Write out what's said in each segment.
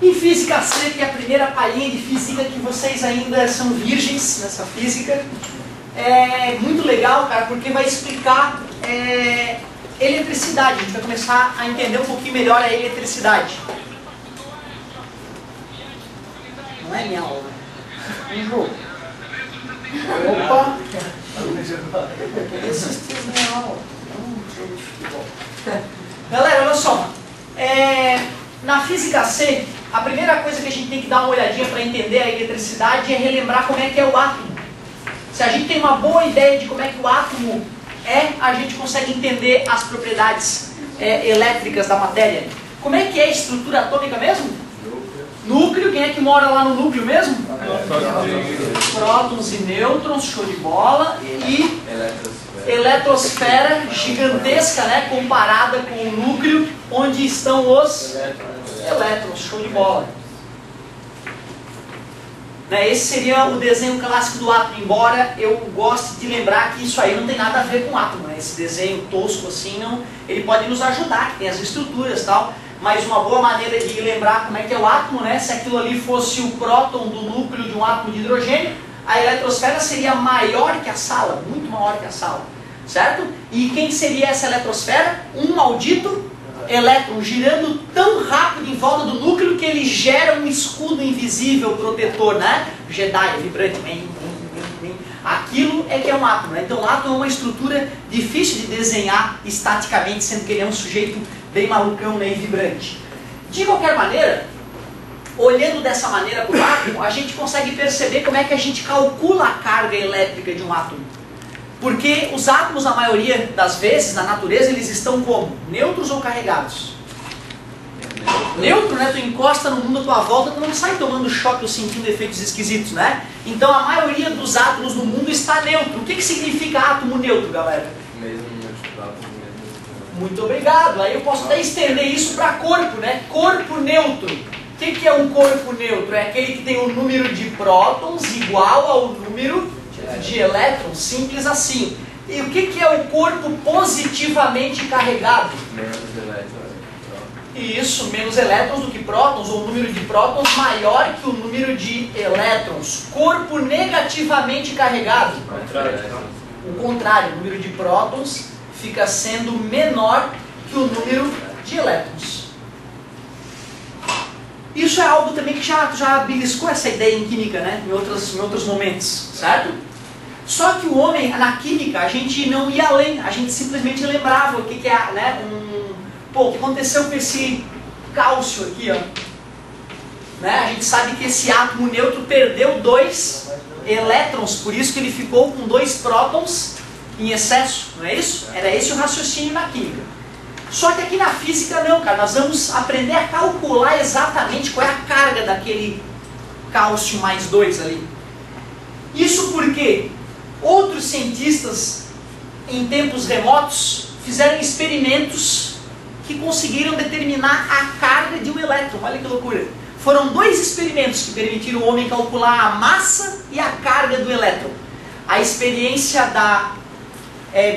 Em física C, que é a primeira palhinha de física que vocês ainda são virgens nessa física, é muito legal, cara, porque vai explicar eletricidade. A gente vai começar a entender um pouquinho melhor a eletricidade. Não é minha aula, é um jogo. Opa! Esse é minha aula, é um jogo de futebol. Galera, olha só. Na física C, a primeira coisa que a gente tem que dar uma olhadinha para entender a eletricidade é relembrar como é que é o átomo. Se a gente tem uma boa ideia de como é que o átomo é, a gente consegue entender as propriedades elétricas da matéria. Como é que é a estrutura atômica mesmo? Núcleo, quem é que mora lá no núcleo mesmo? Prótons e nêutrons, show de bola. E eletrosfera gigantesca, né, comparada com o núcleo, onde estão os elétrons, show de bola. Esse seria o desenho clássico do átomo, embora eu goste de lembrar que isso aí não tem nada a ver com átomo, né? Esse desenho tosco assim, não, ele pode nos ajudar, que tem as estruturas e tal, mas uma boa maneira de lembrar como é que é o átomo, né? Se aquilo ali fosse o próton do núcleo de um átomo de hidrogênio, a eletrosfera seria maior que a sala, muito maior que a sala, certo? E quem seria essa eletrosfera? Um maldito elétron girando tão rápido em volta do núcleo que ele gera um escudo invisível protetor, né? Jedi, vibrante. Aquilo é que é um átomo, né? Então o átomo é uma estrutura difícil de desenhar estaticamente, sendo que ele é um sujeito bem malucão, né? E vibrante. De qualquer maneira, olhando dessa maneira para o átomo, a gente consegue perceber como é que a gente calcula a carga elétrica de um átomo. Porque os átomos, na maioria das vezes, na natureza, eles estão como? Neutros ou carregados? Neutro, né? Tu encosta no mundo à tua volta, tu não sai tomando choque ou sentindo efeitos esquisitos, né? Então a maioria dos átomos no mundo está neutro. O que significa átomo neutro, galera? Muito obrigado. Aí eu posso até estender isso para corpo, né? Corpo neutro. O que é um corpo neutro? É aquele que tem o número de prótons igual ao número de elétrons, simples assim. E o que é o corpo positivamente carregado? Menos elétrons. Isso, menos elétrons do que prótons, ou o número de prótons maior que o número de elétrons. Corpo negativamente carregado. O contrário, o número de prótons fica sendo menor que o número de elétrons. Isso é algo também que já beliscou essa ideia em química, né? Em outros momentos, certo? Só que o homem, na química, a gente não ia além, a gente simplesmente lembrava o que é, né? O que aconteceu com esse cálcio aqui, ó. Né? A gente sabe que esse átomo neutro perdeu 2 elétrons, por isso que ele ficou com 2 prótons em excesso, não é isso? Era esse o raciocínio na química. Só que aqui na física não, cara, nós vamos aprender a calcular exatamente qual é a carga daquele cálcio mais 2 ali. Isso porque outros cientistas, em tempos remotos, fizeram experimentos que conseguiram determinar a carga de um elétron. Olha que loucura. Foram 2 experimentos que permitiram o homem calcular a massa e a carga do elétron. A experiência da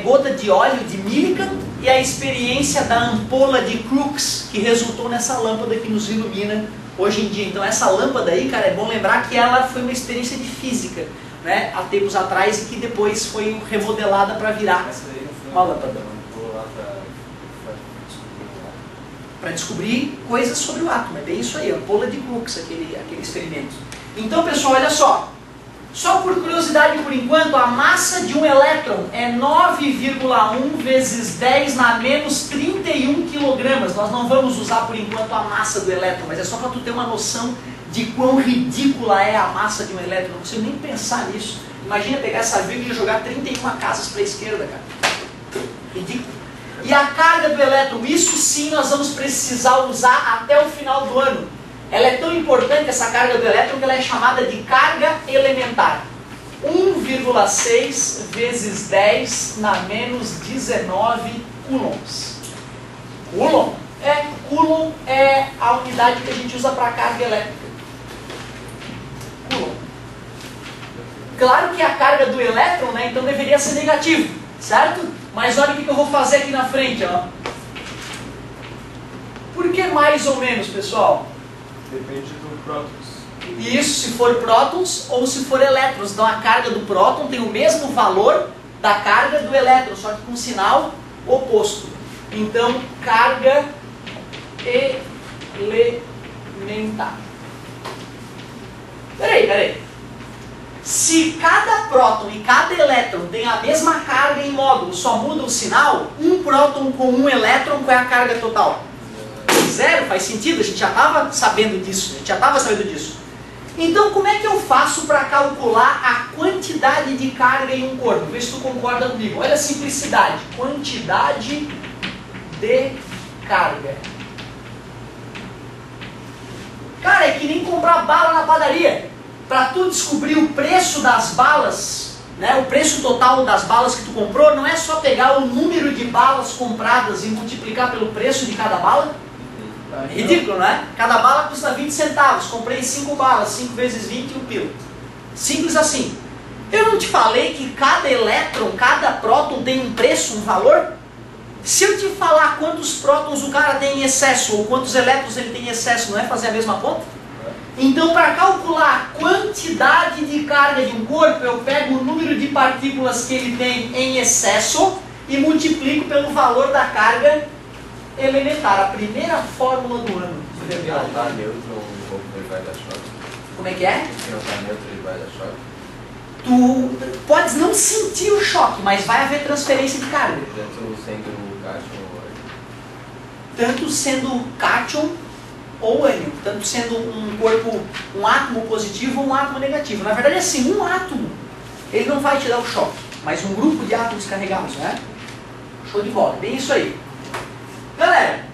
gota de óleo de Millikan e a experiência da ampola de Crookes, que resultou nessa lâmpada que nos ilumina hoje em dia. Então essa lâmpada aí, cara, é bom lembrar que ela foi uma experiência de física, né, há tempos atrás, e que depois foi remodelada para virar uma lâmpada. Para descobrir coisas sobre o átomo, é bem isso aí, a ampola de Crookes, aquele experimento. Então pessoal, olha só. Só por curiosidade, por enquanto, a massa de um elétron é 9,1 vezes 10 na menos 31 kg. Nós não vamos usar por enquanto a massa do elétron, mas é só para tu ter uma noção de quão ridícula é a massa de um elétron. Não consigo nem pensar nisso. Imagina pegar essa vírgula e jogar 31 casas para a esquerda, cara. Ridículo. E a carga do elétron, isso sim nós vamos precisar usar até o final do ano. Ela é tão importante, essa carga do elétron, que ela é chamada de carga elementar. 1,6 vezes 10 na menos 19 coulombs. Coulomb? Coulomb é a unidade que a gente usa para carga elétrica. Coulomb. Claro que a carga do elétron, né, então deveria ser negativo, certo? Mas olha o que eu vou fazer aqui na frente, ó. Por que mais ou menos, pessoal? Depende do prótons. Isso, se for prótons ou se for elétrons. Então a carga do próton tem o mesmo valor da carga do elétron, só que com sinal oposto. Então, carga elementar. Peraí. Se cada próton e cada elétron tem a mesma carga em módulo, só muda o sinal, um próton com um elétron, qual é a carga total? Zero, faz sentido, a gente já estava sabendo disso, Então, como é que eu faço para calcular a quantidade de carga em um corpo? Vê se tu concorda comigo. Olha a simplicidade. Quantidade de carga. Cara, é que nem comprar bala na padaria. Para tu descobrir o preço das balas, né, o preço total das balas que tu comprou, não é só pegar o número de balas compradas e multiplicar pelo preço de cada bala? É ridículo, não é? Cada bala custa 20 centavos. Comprei 5 balas, 5 vezes 20, 1 pila. Simples assim. Eu não te falei que cada elétron, cada próton tem um preço, um valor? Se eu te falar quantos prótons o cara tem em excesso, ou quantos elétrons ele tem em excesso, não é fazer a mesma conta? Então, para calcular a quantidade de carga de um corpo, eu pego o número de partículas que ele tem em excesso e multiplico pelo valor da carga elementar, a primeira fórmula do ano. Se ele não está neutro, o corpo ele vai dar choque. Como é que é? Se não está neutro, ele vai dar choque. Tu podes não sentir o choque, mas vai haver transferência de carga. Tanto sendo cátion Tanto sendo cátion ou ou ânion, tanto sendo um corpo, um átomo positivo ou um átomo negativo. Na verdade, assim, um átomo, ele não vai te dar o choque, mas um grupo de átomos carregados, né? Show de bola, bem isso aí. Galera,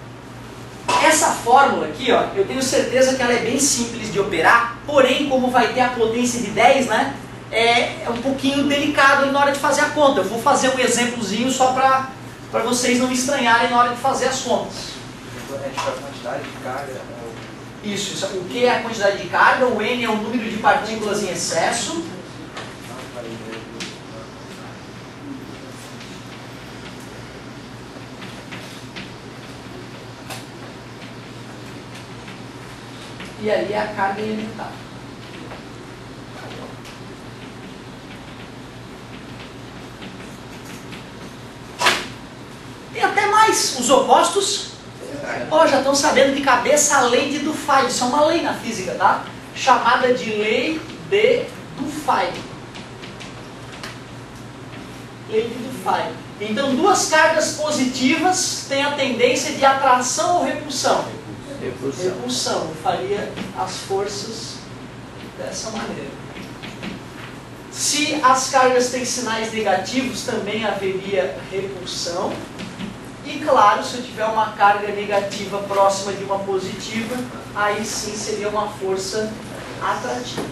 essa fórmula aqui, ó, eu tenho certeza que ela é bem simples de operar, porém, como vai ter a potência de 10, né, é um pouquinho delicado na hora de fazer a conta. Eu vou fazer um exemplozinho só para vocês não estranharem na hora de fazer as contas. É tipo a quantidade de carga. Isso, o que é a quantidade de carga, o N é o número de partículas em excesso. E ali é a carga elementar. Tem até mais, os opostos. Ó, já estão sabendo de cabeça a lei de Dufay. Isso é uma lei na física, tá? Chamada de lei de Dufay. Lei de Dufay. Então, duas cargas positivas têm a tendência de atração ou repulsão? Repulsão. Eu faria as forças dessa maneira. Se as cargas têm sinais negativos, também haveria repulsão. E claro, se eu tiver uma carga negativa próxima de uma positiva, aí sim seria uma força atrativa.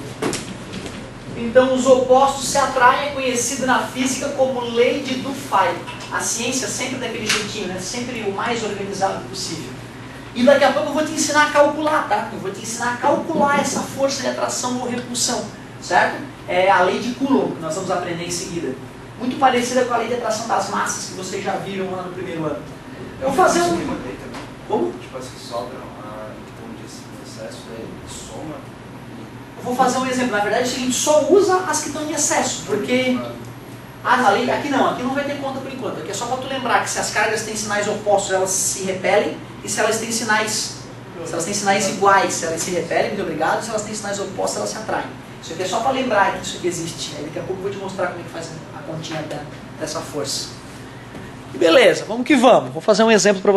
Então os opostos se atraem, é conhecido na física como lei de Dufay. A ciência sempre daquele jeitinho, né? Sempre o mais organizado possível. E daqui a pouco eu vou te ensinar a calcular, tá? Eu vou te ensinar a calcular essa força de atração ou repulsão, certo? É a lei de Coulomb, que nós vamos aprender em seguida. Muito parecida com a lei de atração das massas que vocês já viram lá no primeiro ano. Eu vou fazer um... Como? Tipo assim, sobra um excesso, ele soma. Eu vou fazer um exemplo. Na verdade é o seguinte, só usa as que estão em excesso, porque... na lei, aqui não vai ter conta por enquanto. Aqui é só para tu lembrar que se as cargas têm sinais opostos, elas se repelem, e se elas têm sinais iguais, elas se repelem, muito obrigado, se elas têm sinais opostos, elas se atraem. Isso aqui é só para lembrar que isso aqui existe. Aí daqui a pouco eu vou te mostrar como é que faz a continha dessa força. E beleza, vamos que vamos. Vou fazer um exemplo para vocês.